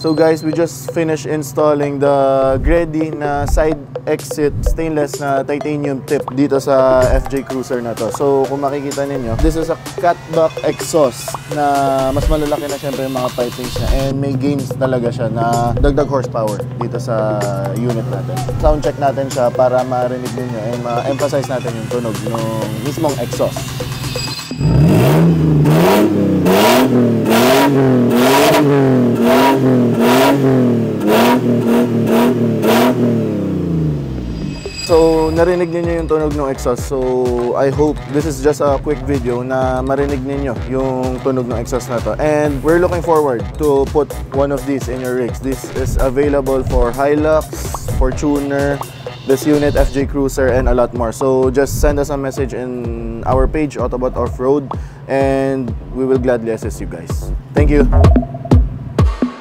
So guys, we just finished installing the Gredy na side exit stainless na titanium tip dito sa FJ Cruiser na to. So kung makikita ninyo, this is a cutback exhaust na mas malalaki na syempre yung mga pipings niya, and may gains talaga siya na dagdag horsepower dito sa unit natin. Sound check natin siya para marinig ninyo and ma-emphasize natin yung tunog ng mismong exhaust. So, narinig niyo yung tunog ng exhaust. So, I hope this is just a quick video na marinig niyo yung tunog ng exhaust na to. And we're looking forward to put one of these in your rigs. This is available for Hilux, Fortuner, this unit, FJ Cruiser, and a lot more. So, just send us a message in our page, Autobot Off-Road, and we will gladly assist you guys. Thank you!